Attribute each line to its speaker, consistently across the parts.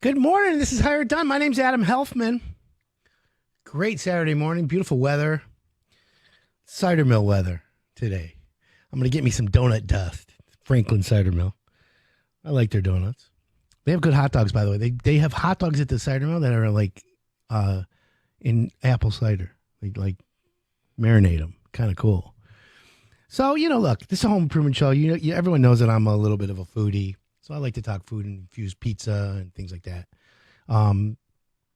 Speaker 1: Good morning. This is Higher Done. My name's Adam Helfman. Great Saturday morning. Beautiful weather. Cider mill weather today. I'm going to get me some donut dust. Franklin Cider Mill. I like their donuts. They have good hot dogs, by the way. They have hot dogs at the cider mill that are like in apple cider. Like marinate them. Kind of cool. So, look, this is a home improvement show. Everyone knows that I'm a little bit of a foodie. So I like to talk food and infused pizza and things like that.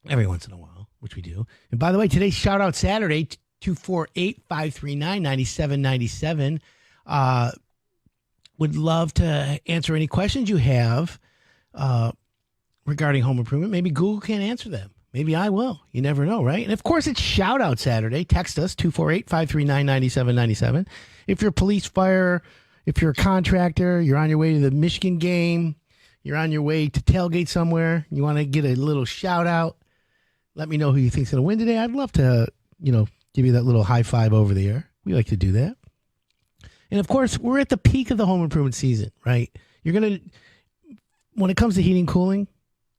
Speaker 1: Every once in a while, which we do. And by the way, today's shout out Saturday, 248-539-9797. Would love to answer any questions you have regarding home improvement. Maybe Google can't answer them. Maybe I will. You never know, right? And of course, it's shout out Saturday. Text us 248-539-9797. If you're police, fire, if you're a contractor, you're on your way to the Michigan game, you're on your way to tailgate somewhere, you want to get a little shout out, let me know who you think's going to win today. I'd love to, give you that little high five over the air. We like to do that. And of course, we're at the peak of the home improvement season, right? When it comes to heating and cooling,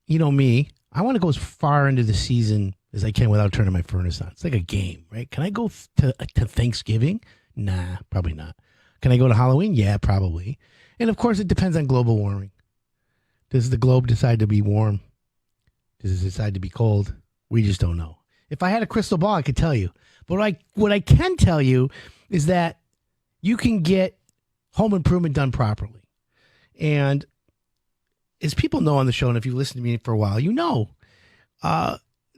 Speaker 1: you know me, I want to go as far into the season as I can without turning my furnace on. It's like a game, right? Can I go to Thanksgiving? Nah, probably not. Can I go to Halloween? Yeah, probably. And of course, it depends on global warming. Does the globe decide to be warm? Does it decide to be cold? We just don't know. If I had a crystal ball, I could tell you. But what I can tell you is that you can get home improvement done properly. And as people know on the show, and if you've listened to me for a while,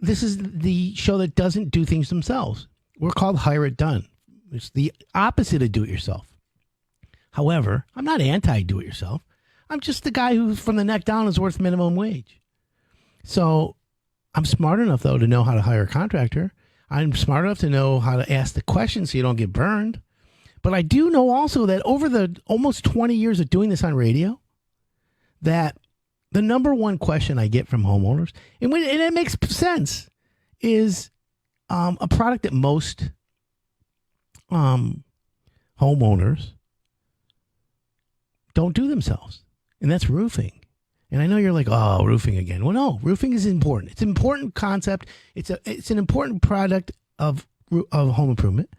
Speaker 1: this is the show that doesn't do things themselves. We're called Hire It Done. It's the opposite of do-it-yourself. However, I'm not anti-do-it-yourself. I'm just the guy who, from the neck down, is worth minimum wage. So I'm smart enough, though, to know how to hire a contractor. I'm smart enough to know how to ask the questions so you don't get burned. But I do know also that over the almost 20 years of doing this on radio, that the number one question I get from homeowners, and it makes sense, is a product that most homeowners don't do themselves, and that's roofing. And I know you're like, oh, roofing again. Well, no, roofing is important. It's an important concept. It's an important product of home improvement,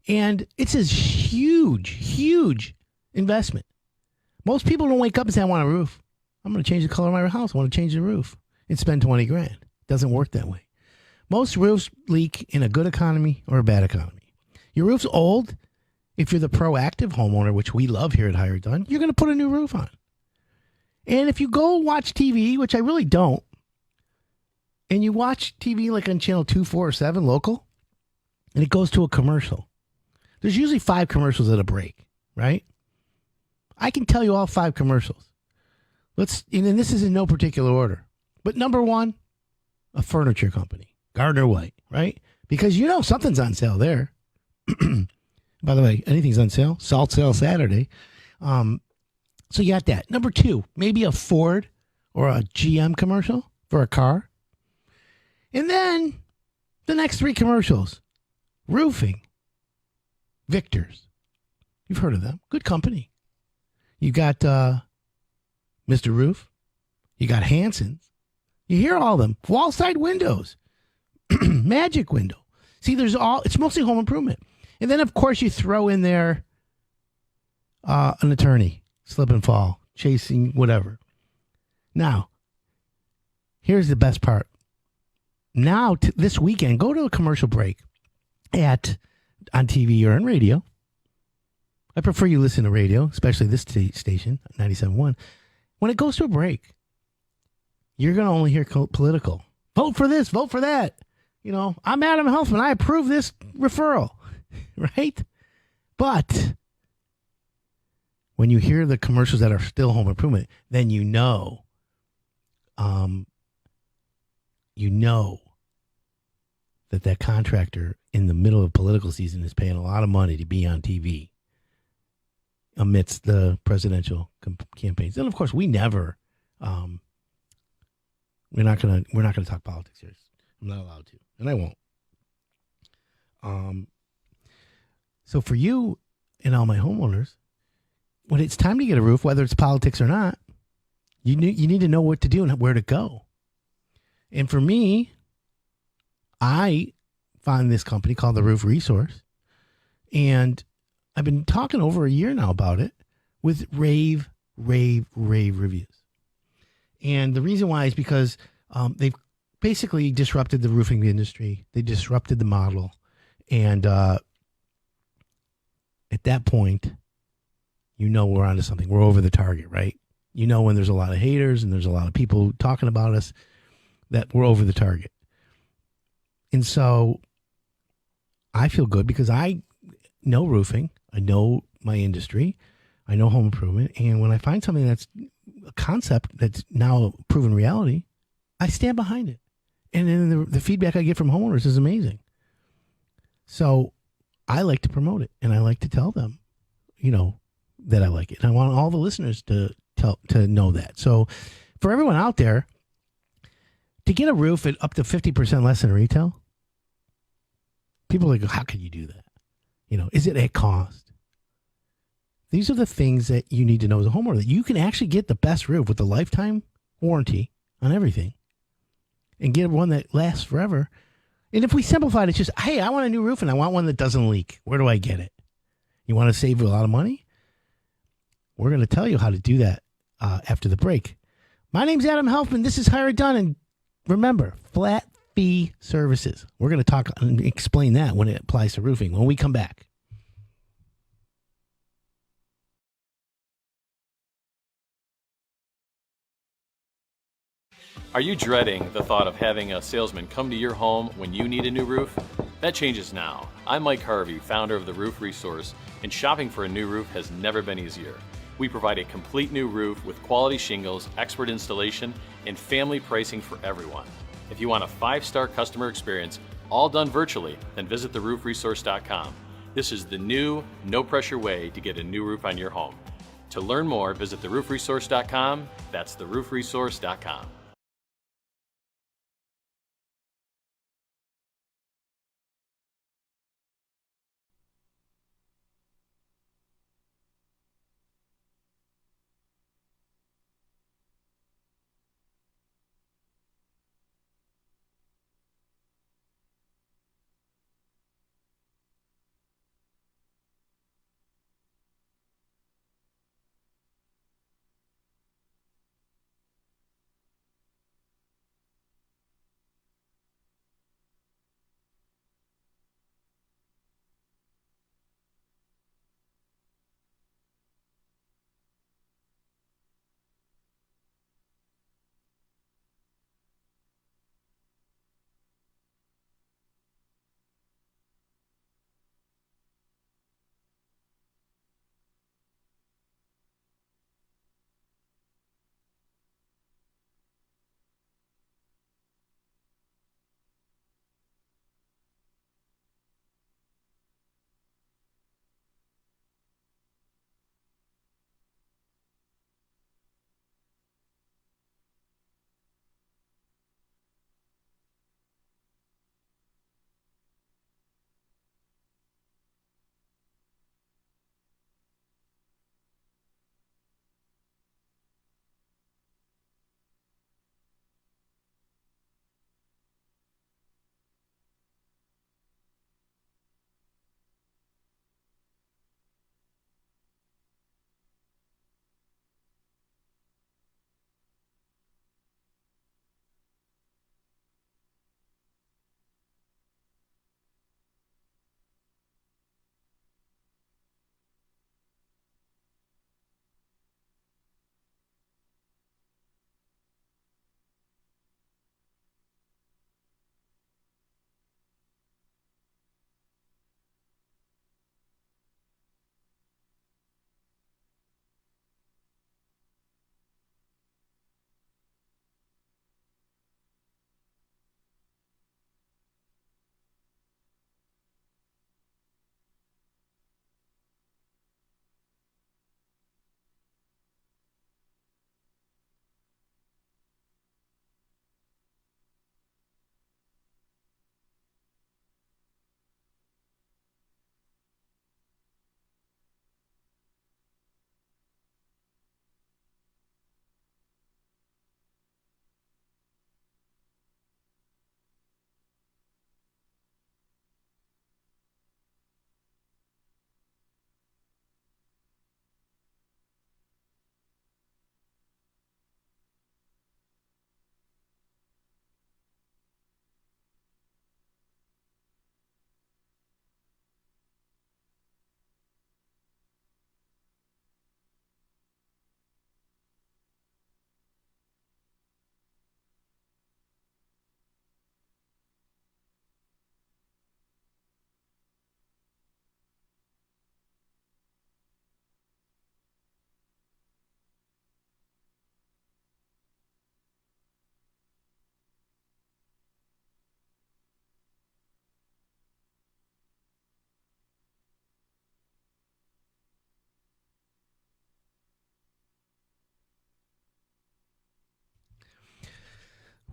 Speaker 1: and it's a huge investment. Most people don't wake up and say, I want a roof. I'm going to change the color of my house. I want to change the roof and spend $20,000. It doesn't work that way. Most roofs leak in a good economy or a bad economy. Your roof's old. If you're the proactive homeowner, which we love here at Hire It Done, you're going to put a new roof on. And if you go watch TV, which I really don't, and you watch TV like on channel 2, 4, or 7 local, and it goes to a commercial, there's usually 5 commercials at a break, right? I can tell you all 5 commercials. And this is in no particular order. But number 1, a furniture company, Gardner White, right? Because something's on sale there. By the way, anything's on sale. Salt sale Saturday. So you got that. Number 2, maybe a Ford or a GM commercial for a car. And then the next 3 commercials. Roofing. Victor's. You've heard of them. Good company. You got Mr. Roof. You got Hanson's. You hear all of them. Wall side windows. Magic window. See, it's mostly home improvement. And then, of course, you throw in there an attorney, slip and fall, chasing whatever. Now, here's the best part. Now, this weekend, go to a commercial break on TV or on radio. I prefer you listen to radio, especially this station, 97.1. When it goes to a break, you're going to only hear political. Vote for this, vote for that. I'm Adam Helfman. I approve this referral. Right? But when you hear the commercials that are still home improvement, then you know that contractor in the middle of political season is paying a lot of money to be on TV amidst the presidential campaigns. And of course, we're not going to talk politics here. I'm not allowed to, and I won't. So for you and all my homeowners, when it's time to get a roof, whether it's politics or not, you need to know what to do and where to go. And for me, I found this company called the Roof Resource, and I've been talking over a year now about it with rave reviews. And the reason why is because they've basically disrupted the roofing industry. They disrupted the model. And at that point, we're onto something. We're over the target, right? When there's a lot of haters and there's a lot of people talking about us, that we're over the target. And so I feel good because I know roofing. I know my industry. I know home improvement. And when I find something that's a concept that's now a proven reality, I stand behind it. And then the feedback I get from homeowners is amazing. So I like to promote it, and I like to tell them, that I like it. And I want all the listeners to know that. So for everyone out there, to get a roof at up to 50% less than retail, people are like, how can you do that? Is it at cost? These are the things that you need to know as a homeowner, that you can actually get the best roof with the lifetime warranty on everything and get one that lasts forever. And if we simplify it, it's just, hey, I want a new roof and I want one that doesn't leak. Where do I get it? You want to save a lot of money? We're going to tell you how to do that after the break. My name's Adam Helfman. This is Hire It Done. And remember, flat fee services. We're going to talk and explain that when it applies to roofing when we come back.
Speaker 2: Are you dreading the thought of having a salesman come to your home when you need a new roof? That changes now. I'm Mike Harvey, founder of the Roof Resource, and shopping for a new roof has never been easier. We provide a complete new roof with quality shingles, expert installation, and family pricing for everyone. If you want a 5-star customer experience, all done virtually, then visit theroofresource.com. This is the new, no-pressure way to get a new roof on your home. To learn more, visit theroofresource.com. That's theroofresource.com.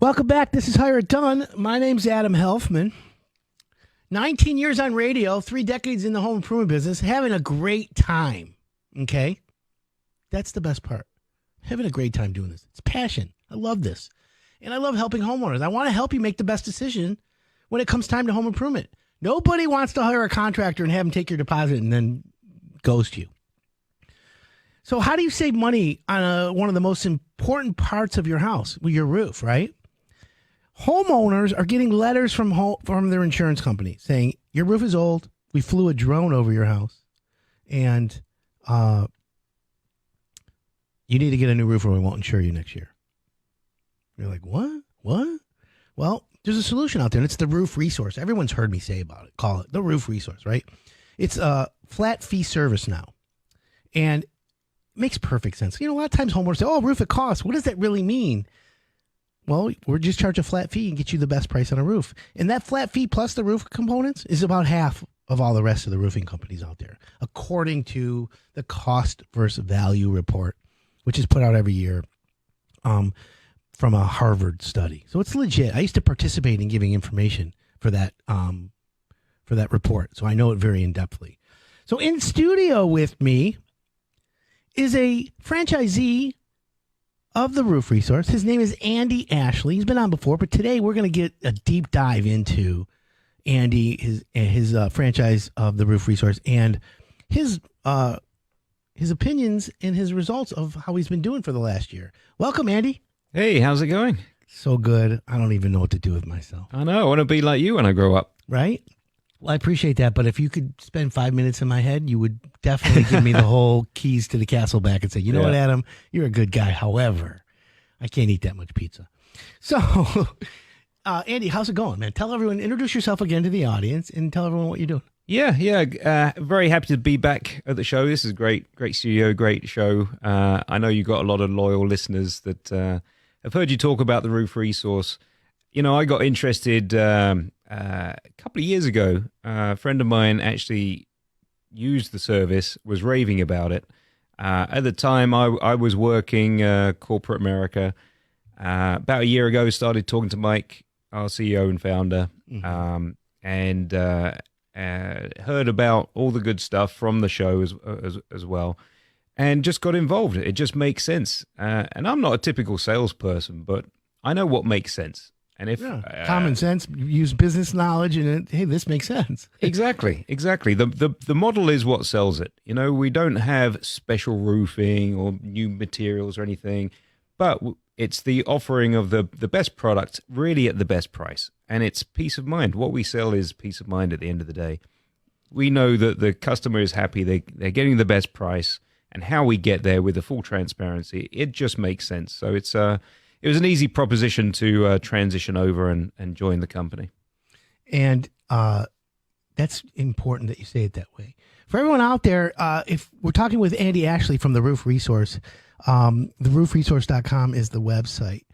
Speaker 1: Welcome back. This is Hire It Done. My name's Adam Helfman. 19 years on radio, 3 decades in the home improvement business, having a great time. Okay? That's the best part. Having a great time doing this. It's passion. I love this. And I love helping homeowners. I want to help you make the best decision when it comes time to home improvement. Nobody wants to hire a contractor and have him take your deposit and then ghost you. So how do you save money on one of the most important parts of your house, your roof, right? Homeowners are getting letters from their insurance company saying, your roof is old. We flew a drone over your house. And you need to get a new roof or we won't insure you next year. You're like, what? What? Well, there's a solution out there, and it's the Roof Resource. Everyone's heard me say about it. Call it the Roof Resource, right? It's a flat fee service now. And it makes perfect sense. You know, a lot of times homeowners say, oh, roof it costs. What does that really mean? Well, we're just charge a flat fee and get you the best price on a roof. And that flat fee plus the roof components is about half of all the rest of the roofing companies out there, according to the cost versus value report, which is put out every year from a Harvard study. So it's legit. I used to participate in giving information for that report, so I know it very in-depthly. So in studio with me is a franchisee of the Roof Resource. His name is Andy Ashley. He's been on before, but today we're going to get a deep dive into Andy, his franchise of the Roof Resource, and his opinions and his results of how he's been doing for the last year. Welcome, Andy.
Speaker 3: Hey, how's it going?
Speaker 1: So good. I don't even know what to do with myself.
Speaker 3: I know. I want to be like you when I grow up.
Speaker 1: Right? Well, I appreciate that. But if you could spend 5 minutes in my head, you would definitely give me the whole keys to the castle back and say, you know what, Adam, you're a good guy. However, I can't eat that much pizza. So, Andy, how's it going, man? Tell everyone, introduce yourself again to the audience and tell everyone what you're doing.
Speaker 3: Yeah. Very happy to be back at the show. This is great studio, great show. I know you got a lot of loyal listeners that I've heard you talk about the Roof Resource. You know, I got interested a couple of years ago. A friend of mine actually used the service, was raving about it. At the time, I was working corporate America. About a year ago, started talking to Mike, our CEO and founder, and heard about all the good stuff from the show as well. And just got involved. It just makes sense. And I'm not a typical salesperson, but I know what makes sense. And if
Speaker 1: common sense, use business knowledge, and hey, this makes sense.
Speaker 3: Exactly. The model is what sells it. You know, we don't have special roofing or new materials or anything, but it's the offering of the best product, really at the best price, and it's peace of mind. What we sell is peace of mind. At the end of the day, we know that the customer is happy. They're getting the best price. And how we get there with the full transparency, it just makes sense. So it was an easy proposition to transition over and join the company. And
Speaker 1: that's important that you say it that way. For everyone out there, if we're talking with Andy Ashley from the Roof Resource, theroofresource.com is the website.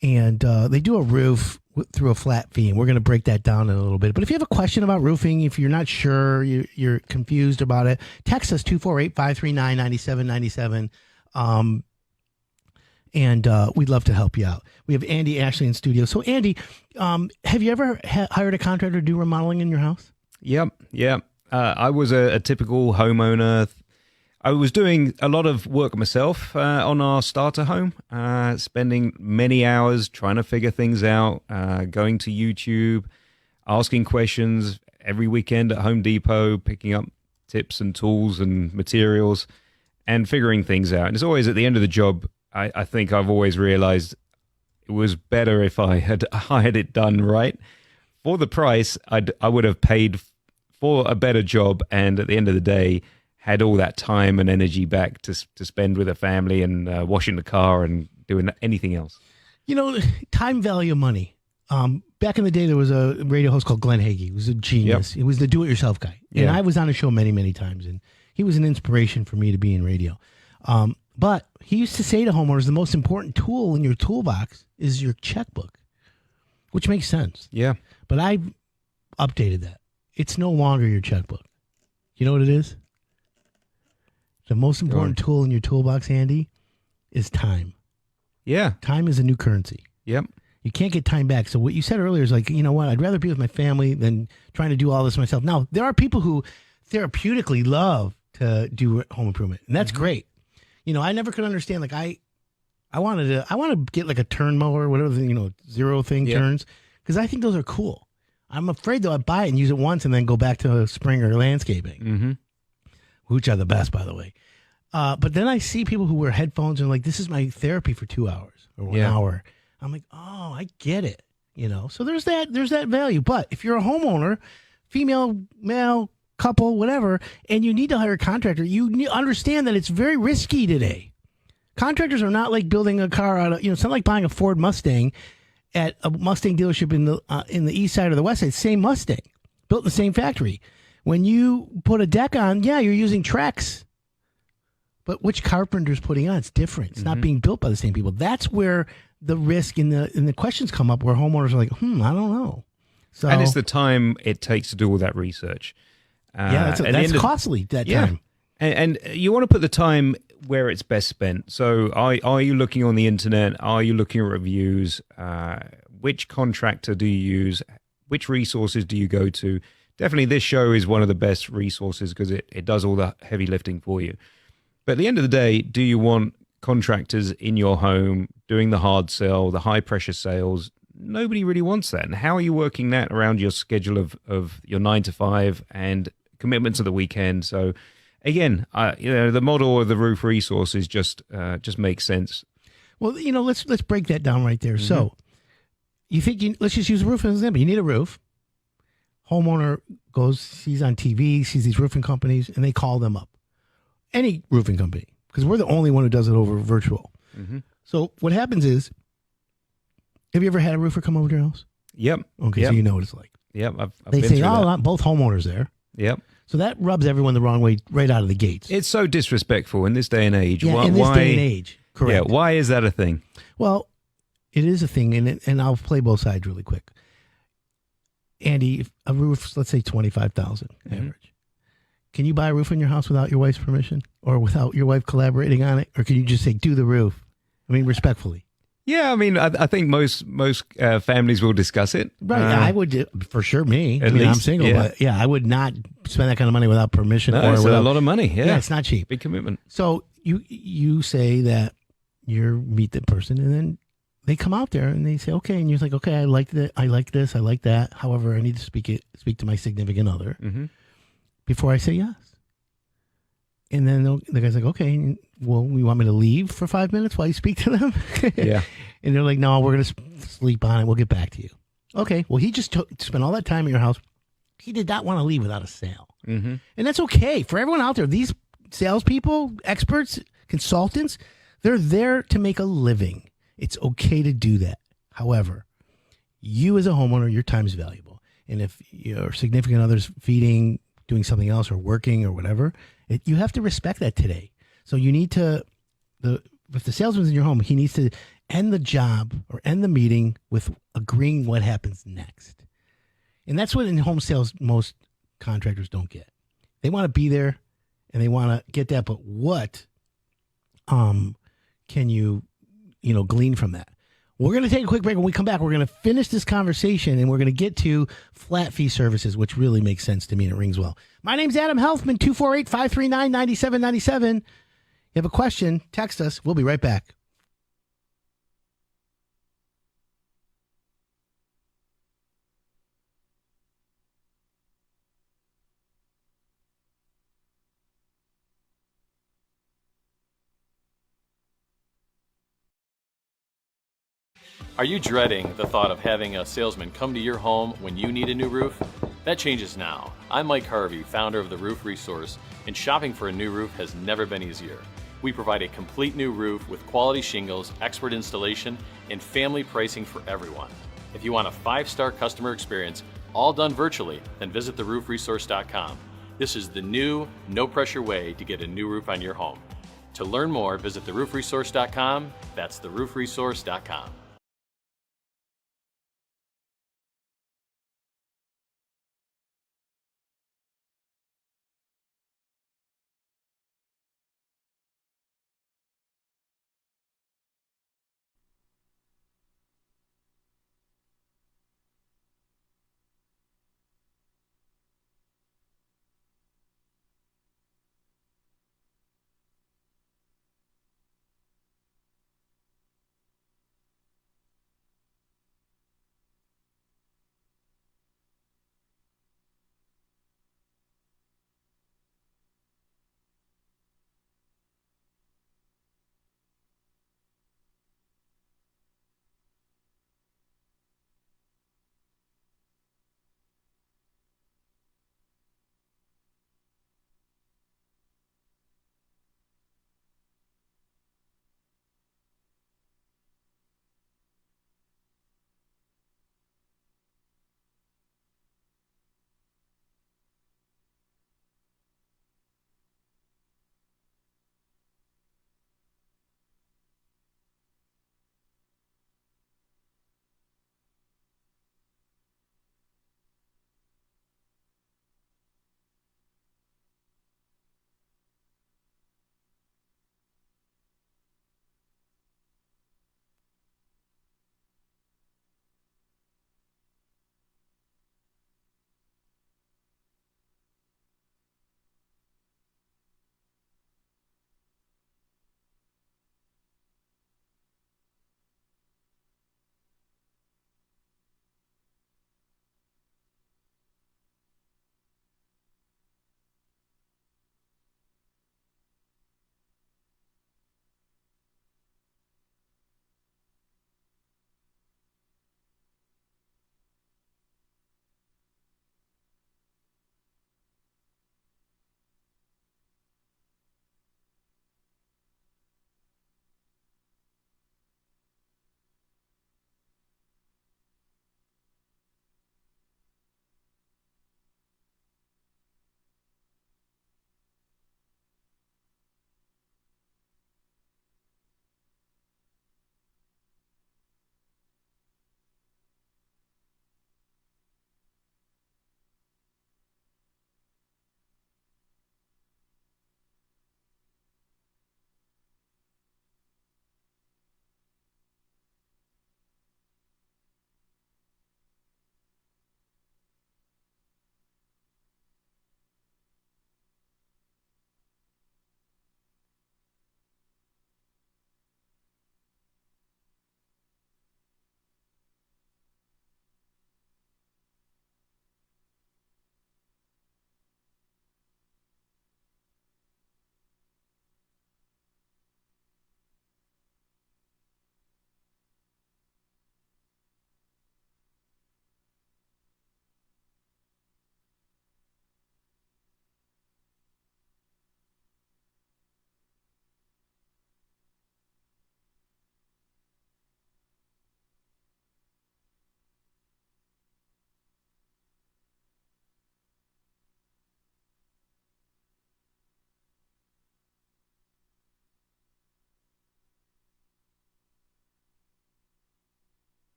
Speaker 1: And they do a roof through a flat fee, and we're going to break that down in a little bit. But if you have a question about roofing, if you're not sure, you're confused about it, text us 248-539-9797, and we'd love to help you out. We have Andy Ashley in studio. So, Andy, have you ever hired a contractor to do remodeling in your house?
Speaker 3: Yep. I was a typical homeowner. I was doing a lot of work myself on our starter home, spending many hours trying to figure things out, going to YouTube, asking questions every weekend at Home Depot, picking up tips and tools and materials and figuring things out. And it's always at the end of the job, I think I've always realized it was better if I had hired it done right. For the price, I would have paid for a better job, and at the end of the day, had all that time and energy back to spend with a family and washing the car and doing anything else.
Speaker 1: You know, time value of money. Back in the day, there was a radio host called Glenn Hagee. He was a genius. He was the do-it-yourself guy. And I was on his show many, many times, and he was an inspiration for me to be in radio. But he used to say to homeowners, the most important tool in your toolbox is your checkbook, which makes sense.
Speaker 3: Yeah.
Speaker 1: But I updated that. It's no longer your checkbook. You know what it is? The most important tool in your toolbox, Andy, is time.
Speaker 3: Yeah.
Speaker 1: Time is a new currency.
Speaker 3: Yep.
Speaker 1: You can't get time back. So what you said earlier is like, you know what? I'd rather be with my family than trying to do all this myself. Now, there are people who therapeutically love to do home improvement, and that's great. You know, I never could understand. Like I want to get like a turn mower, whatever the, zero thing turns, because I think those are cool. I'm afraid though I'd buy it and use it once and then go back to Springer landscaping, which are the best, by the way. But then I see people who wear headphones and like, this is my therapy for 2 hours or 1 hour. I'm like, oh, I get it. So there's that value. But if you're a homeowner, female, male, couple, whatever, and you need to hire a contractor, you understand that it's very risky today. Contractors are not like building a car out of, it's not like buying a Ford Mustang at a Mustang dealership in the east side or the west side. Same Mustang, built in the same factory. When you put a deck on, you're using Trex. But which carpenter's putting on? It's different. It's not being built by the same people. That's where the risk in the questions come up, where homeowners are like, I don't know. So,
Speaker 3: and it's the time it takes to do all that research.
Speaker 1: That's costly, that time.
Speaker 3: And you want to put the time where it's best spent. So are you looking on the internet? Are you looking at reviews? Which contractor do you use? Which resources do you go to? Definitely this show is one of the best resources because it does all the heavy lifting for you. But at the end of the day, do you want contractors in your home doing the hard sell, the high pressure sales? Nobody really wants that. And how are you working that around your schedule of your 9 to 5 and commitments of the weekend? So again, the model of the roof resources just makes sense. Well,
Speaker 1: let's break that down right there. So you think let's just use a roof as an example. You need a roof. Homeowner sees on TV, sees these roofing companies, and they call them up. Any roofing company, because we're the only one who does it over virtual. So what happens is, have you ever had a roofer come over to your house?
Speaker 3: Yep.
Speaker 1: Okay, so you know what it's like.
Speaker 3: Yep. I've
Speaker 1: they
Speaker 3: been
Speaker 1: say,
Speaker 3: through that.
Speaker 1: Both homeowners there.
Speaker 3: Yep.
Speaker 1: So that rubs everyone the wrong way right out of the gates.
Speaker 3: It's so disrespectful in this day and age.
Speaker 1: Yeah, in this day and age. Correct.
Speaker 3: Yeah, why is that a thing?
Speaker 1: Well, it is a thing, and I'll play both sides really quick. Andy, a roof, let's say $25,000 average. Can you buy a roof in your house without your wife's permission or without your wife collaborating on it? Or can you just say, do the roof? I mean, respectfully.
Speaker 3: Yeah, I mean, I think most families will discuss it.
Speaker 1: Right, I would, for sure, me.
Speaker 3: At least,
Speaker 1: I'm single, but I would not spend that kind of money without permission.
Speaker 3: No, it's a lot of money, yeah.
Speaker 1: Yeah, it's not cheap.
Speaker 3: Big commitment.
Speaker 1: So you say that you meet the person and then they come out there and they say, okay, and you're like, okay, I like that, I like this, I like that. However, I need to speak to my significant other before I say yes. And then the guy's like, okay, well, you want me to leave for 5 minutes while you speak to them?
Speaker 3: Yeah.
Speaker 1: And they're like, no, we're going to sleep on it. We'll get back to you. Okay. Well, he just spent all that time at your house. He did not want to leave without a sale. And that's okay. For everyone out there, these salespeople, experts, consultants, they're there to make a living. It's okay to do that. However, you as a homeowner, your time is valuable. And if your significant other's feeding, doing something else or working or whatever, you have to respect that today. So you need to, if the salesman's in your home, he needs to end the job or end the meeting with agreeing what happens next. And that's what in home sales most contractors don't get. They want to be there and they want to get that, but what can you glean from that? We're going to take a quick break. When we come back, we're going to finish this conversation and we're going to get to flat fee services, which really makes sense to me and it rings well. My name's Adam Healthman, 248-539-9797. You have a question, text us. We'll be right back.
Speaker 2: Are you dreading the thought of having a salesman come to your home when you need a new roof? That changes now. I'm Mike Harvey, founder of the Roof Resource, and shopping for a new roof has never been easier. We provide a complete new roof with quality shingles, expert installation, and family pricing for everyone. If you want a 5-star customer experience, all done virtually, then visit theroofresource.com. This is the new, no-pressure way to get a new roof on your home. To learn more, visit theroofresource.com. That's theroofresource.com.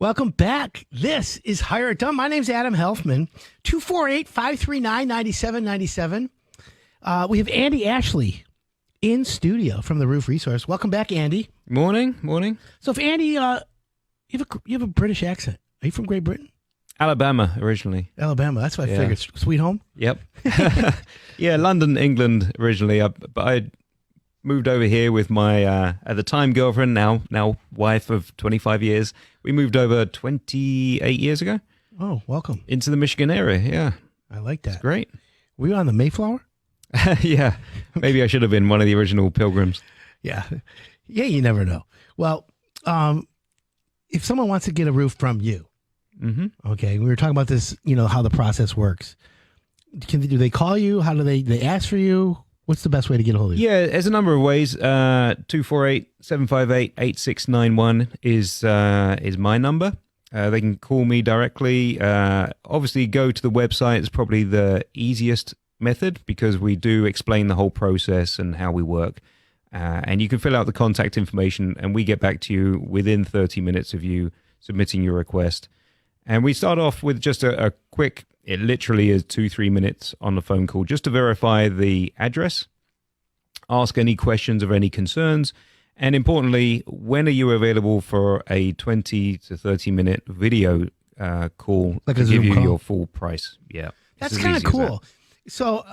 Speaker 1: Welcome back. This is Hire It Done. My name's Adam Helfman. 248-539-9797. We have Andy Ashley in studio from the Roof Resource. Welcome back, Andy.
Speaker 3: Morning.
Speaker 1: So if Andy, you have a British accent. Are you from Great Britain?
Speaker 3: Alabama, originally.
Speaker 1: Alabama. That's what I figured. Sweet home?
Speaker 3: Yep. Yeah, London, England, originally. But I moved over here with my, at the time, girlfriend, now wife of 25 years. We moved over 28 years ago.
Speaker 1: Oh, welcome.
Speaker 3: Into the Michigan area, yeah.
Speaker 1: I like that.
Speaker 3: It's great.
Speaker 1: Were you on the Mayflower?
Speaker 3: Yeah. Maybe I should have been one of the original pilgrims.
Speaker 1: Yeah. Yeah, you never know. Well, if someone wants to get a roof from you, okay, we were talking about this, how the process works. Do they call you? How do they ask for you? What's the best way to get a hold of you?
Speaker 3: Yeah, there's a number of ways. 248-758-8691 is my number. They can call me directly. Obviously, go to the website. It's probably the easiest method because we do explain the whole process and how we work. And you can fill out the contact information, and we get back to you within 30 minutes of you submitting your request. And we start off with just a quick, it literally is 2-3 minutes on the phone call, just to verify the address, ask any questions or any concerns, and importantly, when are you available for a 20 to 30 minute video call
Speaker 1: like
Speaker 3: to
Speaker 1: a
Speaker 3: give
Speaker 1: Zoom
Speaker 3: you
Speaker 1: call?
Speaker 3: your full price? Yeah.
Speaker 1: That's kind of cool. So,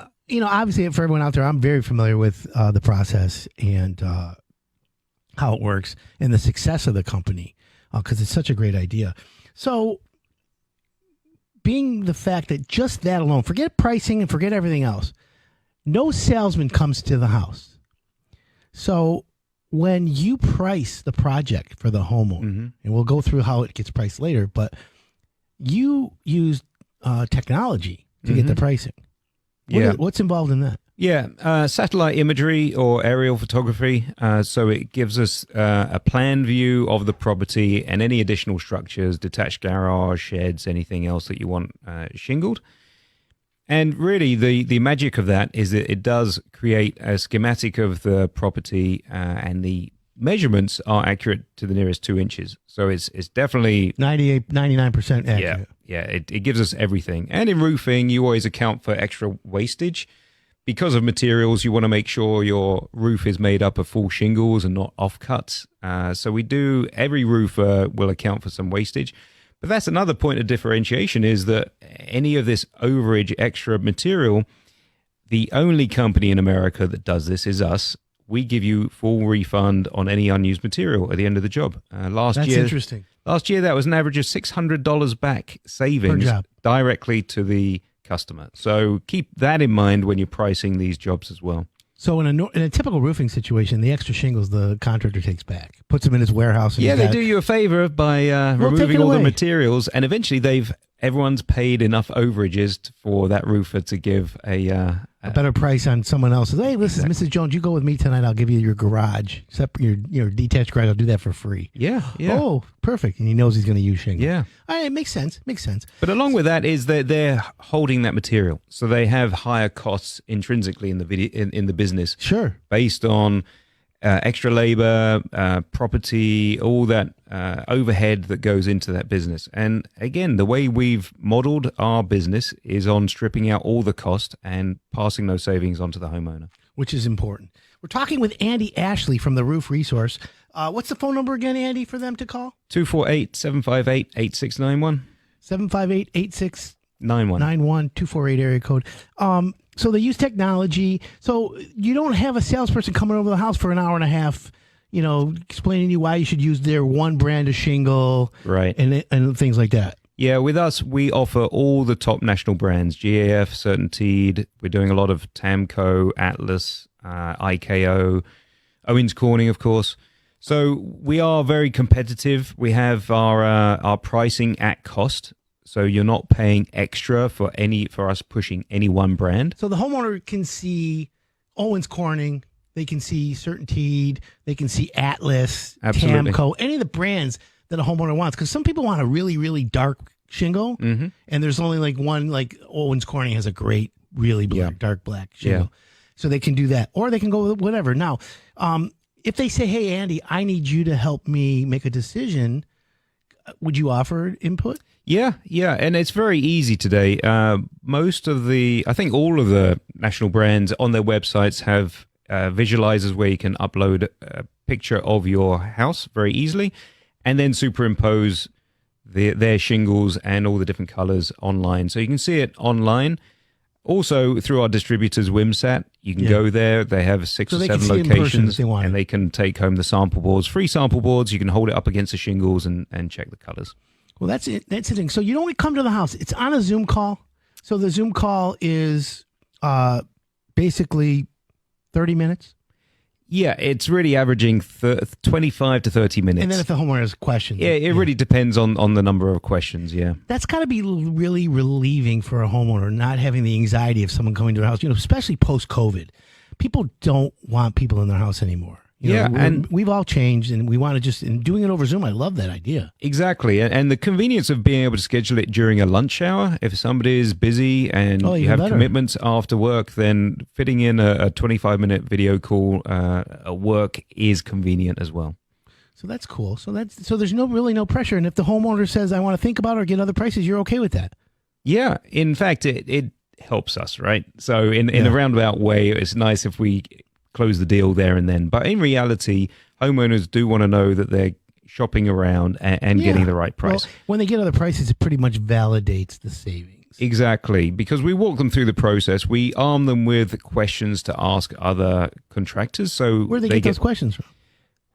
Speaker 1: obviously for everyone out there, I'm very familiar with the process and how it works and the success of the company because it's such a great idea. So, being the fact that just that alone, forget pricing and forget everything else, no salesman comes to the house. So when you price the project for the homeowner, and we'll go through how it gets priced later, but you use technology to get the pricing. What's involved in that?
Speaker 3: Yeah, satellite imagery or aerial photography. So it gives us a plan view of the property and any additional structures, detached garage, sheds, anything else that you want shingled. And really, the magic of that is that it does create a schematic of the property, and the measurements are accurate to the nearest 2 inches. So it's definitely
Speaker 1: 99% accurate.
Speaker 3: Yeah, it gives us everything. And in roofing, you always account for extra wastage. Because of materials, you want to make sure your roof is made up of full shingles and not offcuts. So every roofer will account for some wastage. But that's another point of differentiation is that any of this overage extra material, the only company in America that does this is us. We give you full refund on any unused material at the end of the job. That's
Speaker 1: interesting.
Speaker 3: Last year, that was an average of $600 back savings directly to the customer. So keep that in mind when you're pricing these jobs as well.
Speaker 1: So in a typical roofing situation, the extra shingles the contractor takes back, puts them in his warehouse. And
Speaker 3: they do you a favor by removing all the materials, and eventually everyone's paid enough overages for that roofer to give a
Speaker 1: better price on someone else's. Hey, listen, Mrs. Jones, you go with me tonight. I'll give you your garage, except your detached garage. I'll do that for free.
Speaker 3: Yeah.
Speaker 1: Oh, perfect. And he knows he's going to use shingles.
Speaker 3: Yeah.
Speaker 1: All right, it makes sense.
Speaker 3: But along with that is that they're holding that material, so they have higher costs intrinsically in the business.
Speaker 1: Sure.
Speaker 3: Based on extra labor, property, all that overhead that goes into that business. And again, the way we've modeled our business is on stripping out all the cost and passing those savings onto the homeowner.
Speaker 1: Which is important. We're talking with Andy Ashley from the Roof Resource. What's the phone number again, Andy, for them to call?
Speaker 3: 248-758-8691.
Speaker 1: 758-8691. 248 area code. So they use technology. So you don't have a salesperson coming over the house for an hour and a half, explaining to you why you should use their one brand of shingle,
Speaker 3: right,
Speaker 1: and things like that.
Speaker 3: Yeah, with us, we offer all the top national brands, GAF, Certainteed. We're doing a lot of Tamco, Atlas, IKO, Owens Corning, of course. So we are very competitive. We have our pricing at cost. So you're not paying extra for us pushing any one brand.
Speaker 1: So the homeowner can see Owens Corning, they can see Certainteed, they can see Atlas,
Speaker 3: Absolutely.
Speaker 1: Tamco, any of the brands that a homeowner wants. Because some people want a really, really dark shingle, and there's only like one, like Owens Corning has a great, really dark black shingle. Yeah. So they can do that. Or they can go with whatever. Now, if they say, hey, Andy, I need you to help me make a decision, would you offer input?
Speaker 3: Yeah, and it's very easy today. I think all of the national brands on their websites have visualizers where you can upload a picture of your house very easily, and then superimpose their shingles and all the different colors online. So you can see it online. Also, through our distributors, Wimsat, you can go there. They have 6 or 7 locations, and they can take home the sample boards, free sample boards. You can hold it up against the shingles and check the colors.
Speaker 1: Well, that's it. That's the thing. So you don't come to the house. It's on a Zoom call. So the Zoom call is basically 30 minutes.
Speaker 3: Yeah, it's really averaging 25 to 30 minutes.
Speaker 1: And then if the homeowner has questions.
Speaker 3: Yeah, it really depends on the number of questions, yeah.
Speaker 1: That's got to be really relieving for a homeowner, not having the anxiety of someone coming to their house, especially post-COVID. People don't want people in their house anymore. And we've all changed, and we want to just, and doing it over Zoom, I love that idea.
Speaker 3: Exactly. And the convenience of being able to schedule it during a lunch hour, if somebody is busy and you have commitments after work, then fitting in a 25-minute video call at work is convenient as well.
Speaker 1: So that's cool. So there's really no pressure. And if the homeowner says, I want to think about it or get other prices, you're okay with that?
Speaker 3: Yeah. In fact, it helps us, right? So in a roundabout way, it's nice if we close the deal there and then. But in reality, homeowners do want to know that they're shopping around and getting the right price.
Speaker 1: Well, when they get other prices, it pretty much validates the savings.
Speaker 3: Exactly, because we walk them through the process. We arm them with questions to ask other contractors. So
Speaker 1: where do they get those questions from?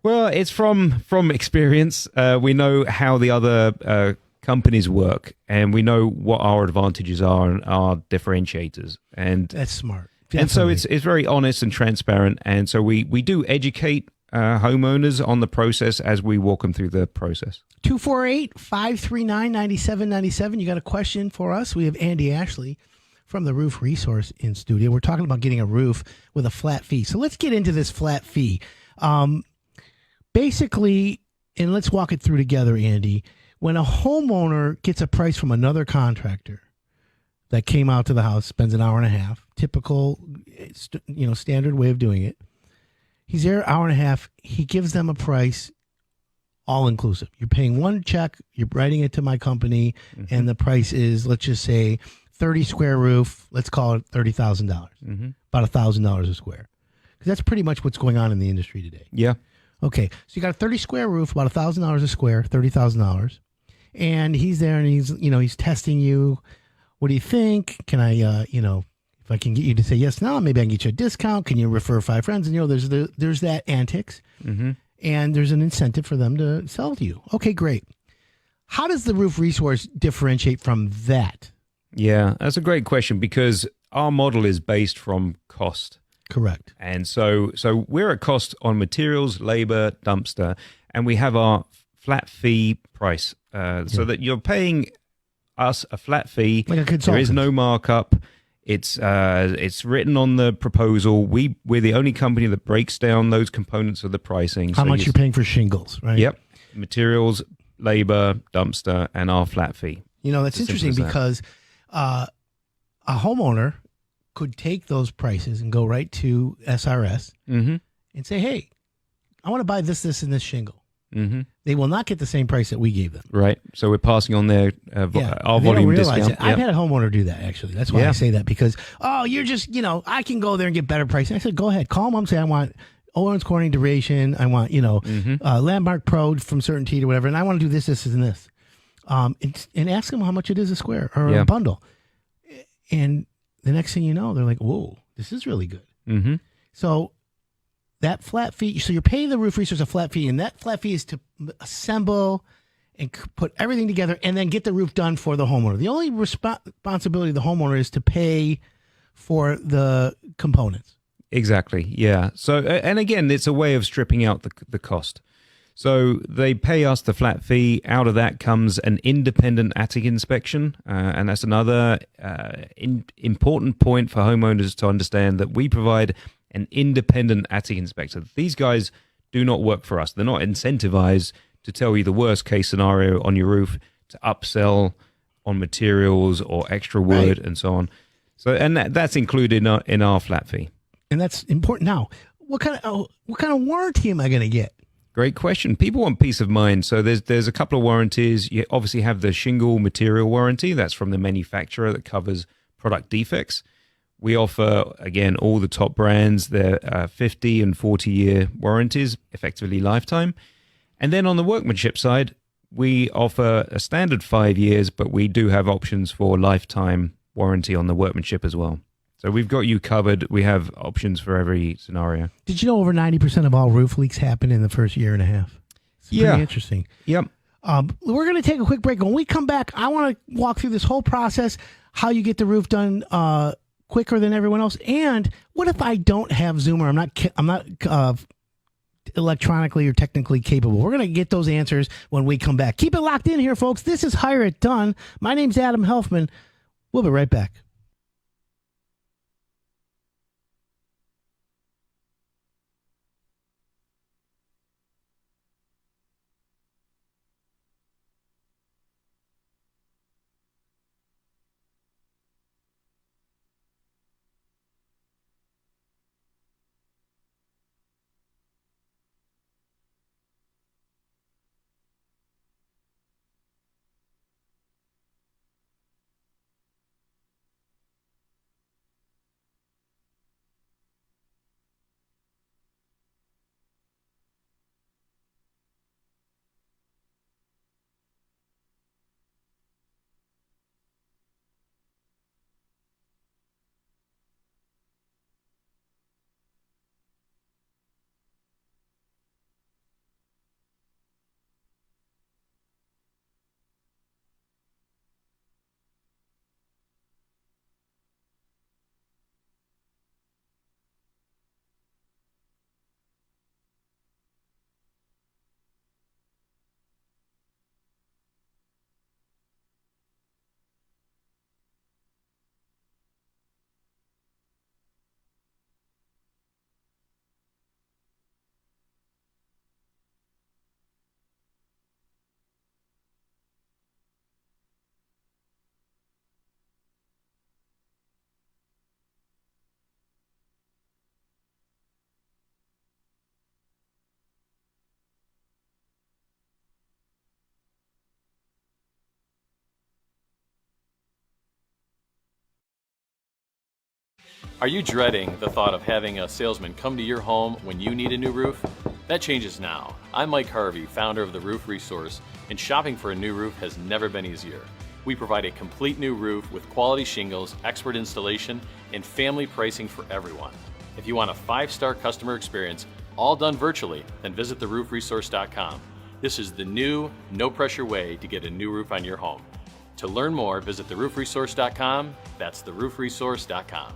Speaker 3: Well, it's from experience. We know how the other companies work, and we know what our advantages are and our differentiators. And
Speaker 1: that's smart.
Speaker 3: Definitely. And so it's very honest and transparent. And so we do educate homeowners on the process as we walk them through the process.
Speaker 1: 248-539-9797. You got a question for us? We have Andy Ashley from the Roof Resource in studio. We're talking about getting a roof with a flat fee. So let's get into this flat fee. Basically, and let's walk it through together, Andy. When a homeowner gets a price from another contractor that came out to the house, spends an hour and a half, typical, standard way of doing it. He's there an hour and a half. He gives them a price, all inclusive. You're paying one check. You're writing it to my company, and the price is, let's just say, 30 square roof. Let's call it $30,000, about $1,000 a square, because that's pretty much what's going on in the industry today.
Speaker 3: Yeah.
Speaker 1: Okay, so you got a 30 square roof, about $1,000 a square, $30,000, and he's there and he's testing you. What do you think? Can I, if I can get you to say yes, no, maybe I can get you a discount. Can you refer 5 friends? And there's that antics, and there's an incentive for them to sell to you. Okay, great. How does the Roof Resource differentiate from that?
Speaker 3: Yeah, that's a great question, because our model is based from cost.
Speaker 1: Correct.
Speaker 3: And so we're at cost on materials, labor, dumpster, and we have our flat fee price, so that you're paying us a flat fee.
Speaker 1: Like a consultant.
Speaker 3: There is no markup. It's written on the proposal. We're the only company that breaks down those components of the pricing.
Speaker 1: How much you're paying for shingles, right?
Speaker 3: Yep. Materials, labor, dumpster, and our flat fee.
Speaker 1: That's interesting because a homeowner could take those prices and go right to SRS and say, hey, I want to buy this, and this shingle. They will not get the same price that we gave them.
Speaker 3: Right. So we're passing on their our volume discount.
Speaker 1: I've had a homeowner do that, actually. That's why I say that, because, you're just, I can go there and get better pricing. I said, go ahead. Call them up and say, I want Owens Corning duration. I want, Landmark Pro from Certainty to whatever. And I want to do this, and this. And ask them how much it is a square or a bundle. And the next thing you know, they're like, whoa, this is really good. So that flat fee, so you're paying the Roof Resource a flat fee, and that flat fee is to assemble and put everything together and then get the roof done for the homeowner. The only responsibility of the homeowner is to pay for the components.
Speaker 3: Exactly, yeah. So, and again, it's a way of stripping out the cost. So they pay us the flat fee. Out of that comes an independent attic inspection, and that's another important point for homeowners to understand, that we provide an independent attic inspector. These guys do not work for us. They're not incentivized to tell you the worst case scenario on your roof, to upsell on materials or extra wood and so on. So, and that's included in our flat fee.
Speaker 1: And that's important. Now, what kind of warranty am I going to get?
Speaker 3: Great question. People want peace of mind. So there's a couple of warranties. You obviously have the shingle material warranty. That's from the manufacturer that covers product defects. We offer, again, all the top brands. They're 50 and 40-year warranties, effectively lifetime. And then on the workmanship side, we offer a standard 5 years, but we do have options for lifetime warranty on the workmanship as well. So we've got you covered. We have options for every scenario.
Speaker 1: Did you know over 90% of all roof leaks happen in the first year and a half? It's pretty interesting.
Speaker 3: Yep.
Speaker 1: We're going to take a quick break. When we come back, I want to walk through this whole process, how you get the roof done quicker than everyone else. And what if I don't have Zoom or I'm not electronically or technically capable? We're going to get those answers when we come back. Keep it locked in here, folks. This is Hire It Done. My name's Adam Helfman. We'll be right back.
Speaker 2: Are you dreading the thought of having a salesman come to your home when you need a new roof? That changes now. I'm Mike Harvey, founder of the Roof Resource, and shopping for a new roof has never been easier. We provide a complete new roof with quality shingles, expert installation, and family pricing for everyone. If you want a 5-star customer experience, all done virtually, then visit theroofresource.com. This is the new, no-pressure way to get a new roof on your home. To learn more, visit theroofresource.com. That's theroofresource.com.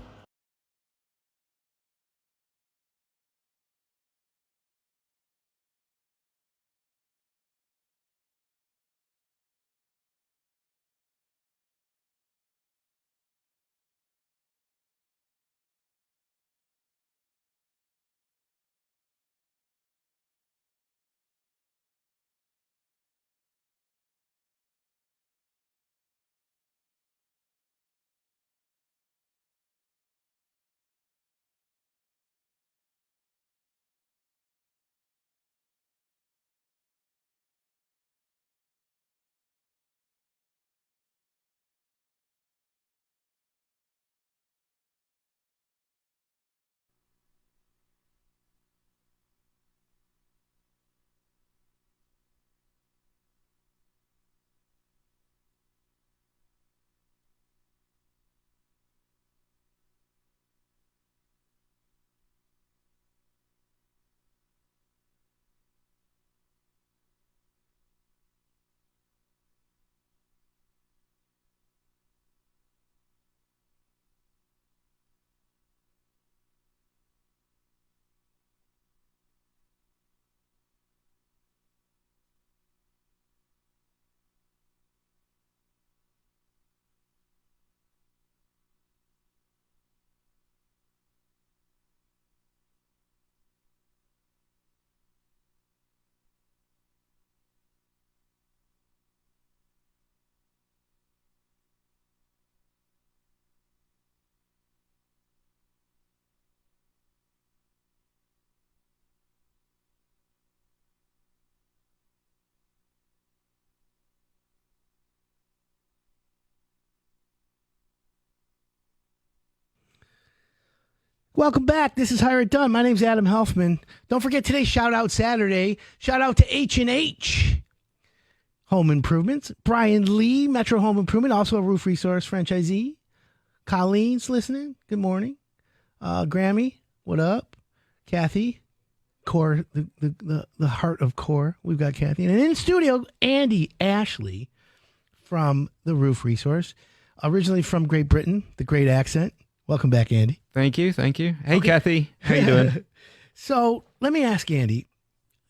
Speaker 1: Welcome back. This is Hire It Done. My name's Adam Helfman. Don't forget today's Shout Out Saturday. Shout out to H&H Home Improvements. Brian Lee, Metro Home Improvement, also a Roof Resource franchisee. Colleen's listening. Good morning. Grammy, what up? Kathy, Core, the heart of Core. We've got Kathy. And in studio, Andy Ashley from the Roof Resource. Originally from Great Britain, the great accent. Welcome back, Andy.
Speaker 3: Thank you. Hey, okay. Kathy, how you doing?
Speaker 1: So let me ask Andy,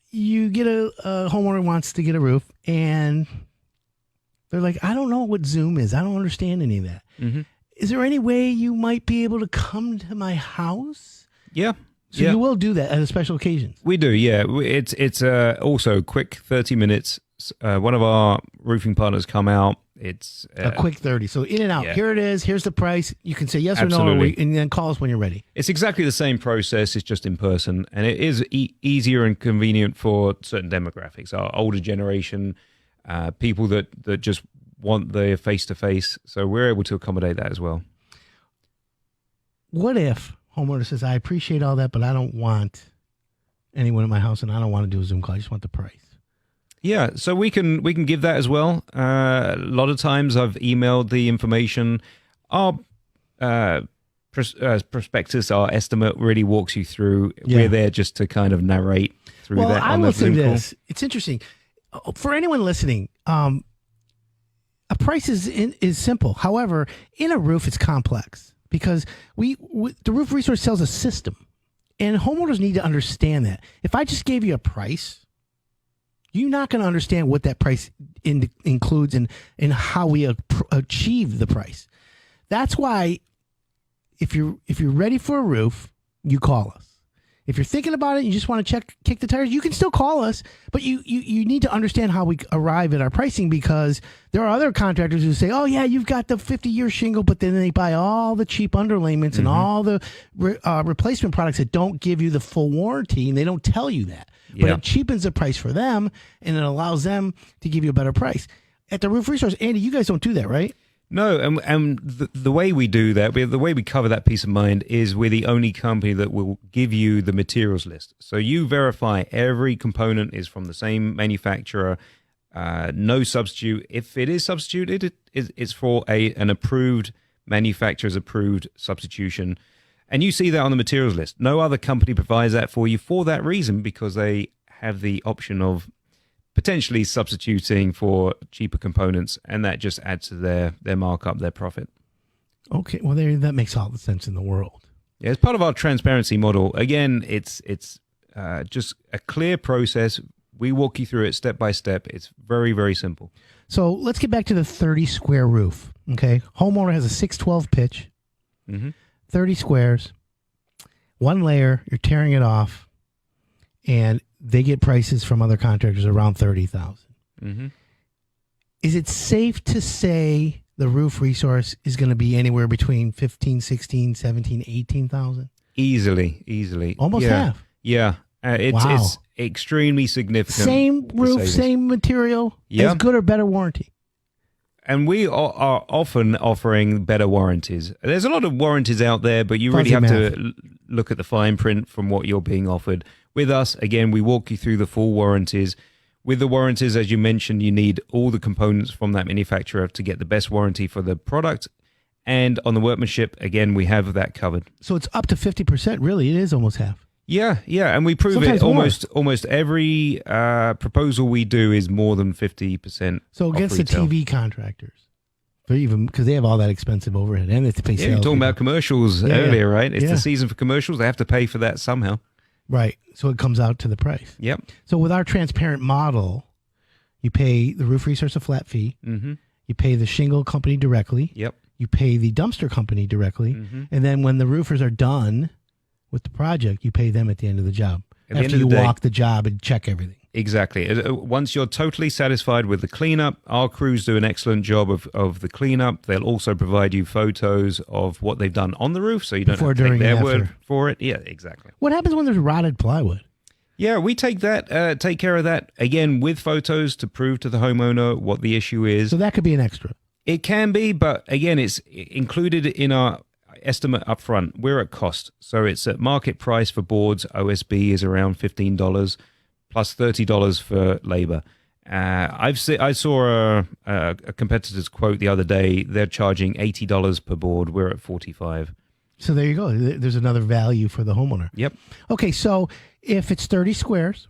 Speaker 1: you get a homeowner wants to get a roof, and they're like, I don't know what Zoom is. I don't understand any of that. Mm-hmm. Is there any way you might be able to come to my house?
Speaker 3: Yeah.
Speaker 1: So you will do that at special occasions? We
Speaker 3: do, yeah. It's also quick 30 minutes. One of our roofing partners come out. It's
Speaker 1: a quick 30. So in and out. Yeah. Here it is. Here's the price. You can say yes or no, and then call us when you're ready.
Speaker 3: It's exactly the same process. It's just in person, and it is easier and convenient for certain demographics. Our older generation, people that just want the face-to-face. So we're able to accommodate that as well.
Speaker 1: What if homeowner says, I appreciate all that, but I don't want anyone in my house, and I don't want to do a Zoom call. I just want the price.
Speaker 3: Yeah, so we can give that as well. A lot of times I've emailed the information. Our prospectus, our estimate really walks you through. Yeah. We're there just to kind of narrate through that.
Speaker 1: I will say this. It's interesting. For anyone listening, a price is simple. However, in a roof, it's complex because the Roof Resource sells a system, and homeowners need to understand that. If I just gave you a price, you're not going to understand what that price includes and how we achieve the price. That's why if you're ready for a roof, you call us. If you're thinking about it, you just want to kick the tires, you can still call us, but you need to understand how we arrive at our pricing, because there are other contractors who say, oh yeah, you've got the 50-year shingle, but then they buy all the cheap underlayments and all the replacement products that don't give you the full warranty, and they don't tell you that. But it cheapens the price for them, and it allows them to give you a better price. At the Roof Resource, Andy, you guys don't do that, right?
Speaker 3: No, and the way we do that, the way we cover that peace of mind is we're the only company that will give you the materials list. So you verify every component is from the same manufacturer, no substitute. If it is substituted, it's for an approved manufacturer's approved substitution. And you see that on the materials list. No other company provides that for you for that reason, because they have the option of potentially substituting for cheaper components, and that just adds to their markup, their profit.
Speaker 1: Okay, well, that makes all the sense in the world.
Speaker 3: Yeah, it's part of our transparency model. Again, it's just a clear process. We walk you through it step by step. It's very, very simple.
Speaker 1: So let's get back to the 30-square roof, okay? Homeowner has a 612 pitch, 30 squares, one layer, you're tearing it off, and they get prices from other contractors around $30,000. Is it safe to say the Roof Resource is going to be anywhere between $15,000, $16,000, $17,000, $18,000?
Speaker 3: Easily.
Speaker 1: Almost half.
Speaker 3: Yeah. It's extremely significant.
Speaker 1: Same roof, same material, as good or better warranty.
Speaker 3: And we are often offering better warranties. There's a lot of warranties out there, but you really have to look at the fine print from what you're being offered. With us, again, we walk you through the full warranties. With the warranties, as you mentioned, you need all the components from that manufacturer to get the best warranty for the product. And on the workmanship, again, we have that covered.
Speaker 1: So it's up to 50%, really. It is almost half.
Speaker 3: Yeah, and we prove sometimes it almost every proposal we do is more than 50%.
Speaker 1: So against the TV contractors, because they have all that expensive overhead and they have to pay sales.
Speaker 3: You're talking about commercials earlier, right? It's the season for commercials. They have to pay for that somehow.
Speaker 1: Right. So it comes out to the price.
Speaker 3: Yep.
Speaker 1: So with our transparent model, you pay the Roof Resource a flat fee. You pay the shingle company directly.
Speaker 3: Yep.
Speaker 1: You pay the dumpster company directly. And then when the roofers are done with the project, you pay them at the end of the job. After you walk the job and check everything.
Speaker 3: Exactly. Once you're totally satisfied with the cleanup, our crews do an excellent job of the cleanup. They'll also provide you photos of what they've done on the roof, so you don't have to take their word for it. Yeah, exactly.
Speaker 1: What happens when there's rotted plywood?
Speaker 3: Yeah, we take care of that, again, with photos to prove to the homeowner what the issue is.
Speaker 1: So that could be an extra.
Speaker 3: It can be, but again, it's included in our estimate up front. We're at cost. So it's at market price for boards. OSB is around $15 plus $30 for labor. I saw a competitor's quote the other day. They're charging $80 per board. We're at $45.
Speaker 1: So there you go. There's another value for the homeowner.
Speaker 3: Yep.
Speaker 1: Okay, so if it's 30 squares,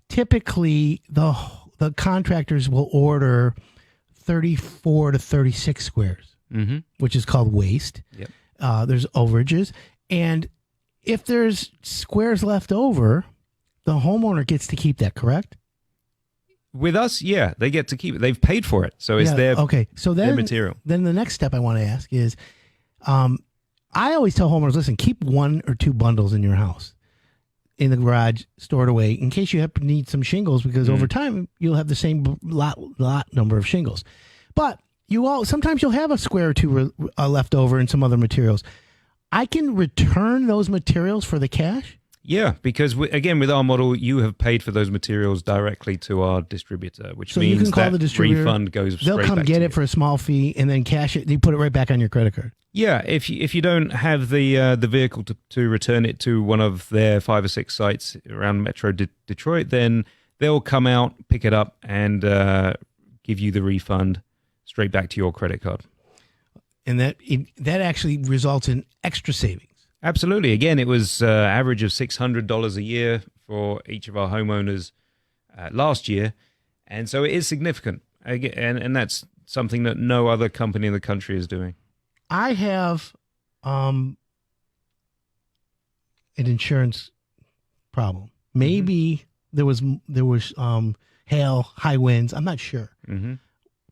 Speaker 1: typically the contractors will order 34 to 36 squares, which is called waste.
Speaker 3: Yep.
Speaker 1: There's overages. And if there's squares left over, the homeowner gets to keep that, correct?
Speaker 3: With us, yeah, they get to keep it. They've paid for it. So it's their material.
Speaker 1: Then the next step I want to ask is, I always tell homeowners, listen, keep 1 or 2 bundles in your house in the garage stored away in case you need some shingles, because over time you'll have the same lot number of shingles. But sometimes you'll have a square or 2 left over and some other materials. I can return those materials for the cash?
Speaker 3: Yeah, because again, with our model, you have paid for those materials directly to our distributor, which means
Speaker 1: you can call
Speaker 3: that
Speaker 1: the distributor,
Speaker 3: refund goes straight back to you.
Speaker 1: They'll come get it for a small fee and then cash it. You put it right back on your credit card.
Speaker 3: Yeah, if you don't have the vehicle to return it to one of their 5 or 6 sites around Metro Detroit, then they'll come out, pick it up, and give you the refund straight back to your credit card.
Speaker 1: And that actually results in extra savings.
Speaker 3: Absolutely. Again, it was average of $600 a year for each of our homeowners last year, and so it is significant. And that's something that no other company in the country is doing.
Speaker 1: I have an insurance problem. Maybe there was hail, high winds. I'm not sure,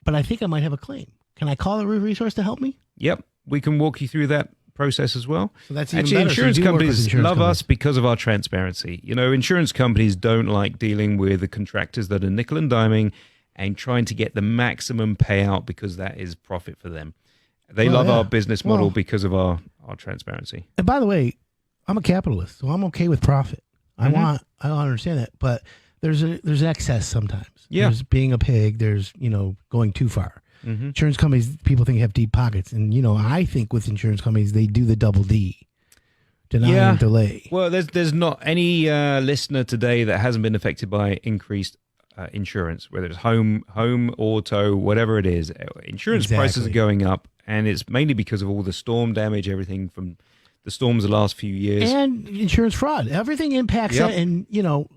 Speaker 1: but I think I might have a claim. Can I call the Roof Resource to help me?
Speaker 3: Yep, we can walk you through that process as well.
Speaker 1: So that's even
Speaker 3: actually
Speaker 1: better.
Speaker 3: Insurance companies love
Speaker 1: companies.
Speaker 3: us because of our transparency. You know, insurance companies don't like dealing with the contractors that are nickel and diming and trying to get the maximum payout because that is profit for them. They love our business model because of our transparency.
Speaker 1: And by the way, I'm a capitalist, so I'm okay with profit. I understand that, but there's excess sometimes.
Speaker 3: Yeah.
Speaker 1: There's being a pig. There's going too far. Insurance companies, people think have deep pockets, and I think with insurance companies they do the double D, deny and delay.
Speaker 3: Well, there's not any listener today that hasn't been affected by increased insurance, whether it's home, auto, whatever it is. Insurance prices are going up, and it's mainly because of all the storm damage, everything from the storms the last few years. And
Speaker 1: insurance fraud. Everything impacts that. And,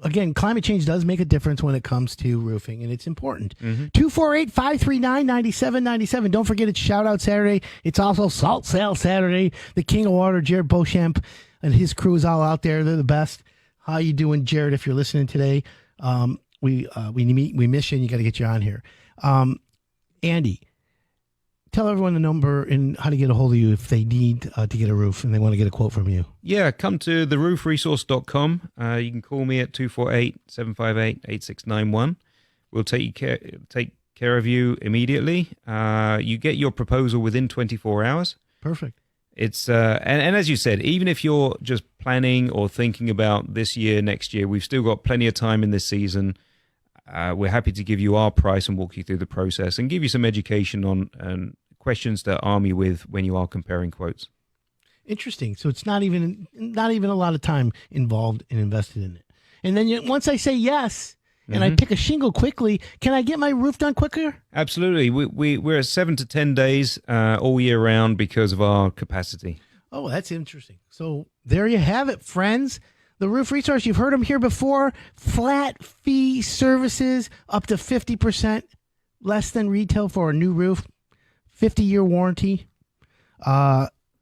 Speaker 1: again, climate change does make a difference when it comes to roofing, and it's important. 248-539-9797. Don't forget, it's Shout Out Saturday. It's also Salt Sale Saturday. The King of Water, Jared Beauchamp, and his crew is all out there. They're the best. How you doing, Jared, if you're listening today? We miss you, and you got to get you on here. Andy, tell everyone the number and how to get a hold of you if they need to get a roof and they want to get a quote from you.
Speaker 3: Yeah, come to theroofresource.com. You can call me at 248-758-8691. We'll take care of you immediately. You get your proposal within 24 hours.
Speaker 1: Perfect.
Speaker 3: It's and as you said, even if you're just planning or thinking about this year, next year, we've still got plenty of time in this season. We're happy to give you our price and walk you through the process and give you some education on questions to arm you with when you are comparing quotes.
Speaker 1: Interesting. So it's not even a lot of time involved and invested in it. And then once I say yes and I pick a shingle quickly, can I get my roof done quicker?
Speaker 3: Absolutely. We're at 7 to 10 days all year round because of our capacity.
Speaker 1: Oh, that's interesting. So there you have it, friends. The Roof Resource, you've heard them here before. Flat fee services up to 50% less than retail for a new roof. 50-year warranty.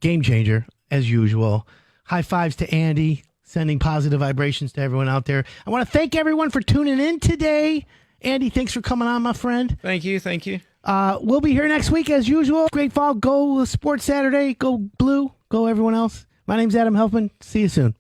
Speaker 1: Game changer, as usual. High fives to Andy, sending positive vibrations to everyone out there. I want to thank everyone for tuning in today. Andy, thanks for coming on, my friend.
Speaker 3: Thank you.
Speaker 1: We'll be here next week, as usual. Great fall. Go Sports Saturday. Go Blue. Go everyone else. My name's Adam Helfman. See you soon.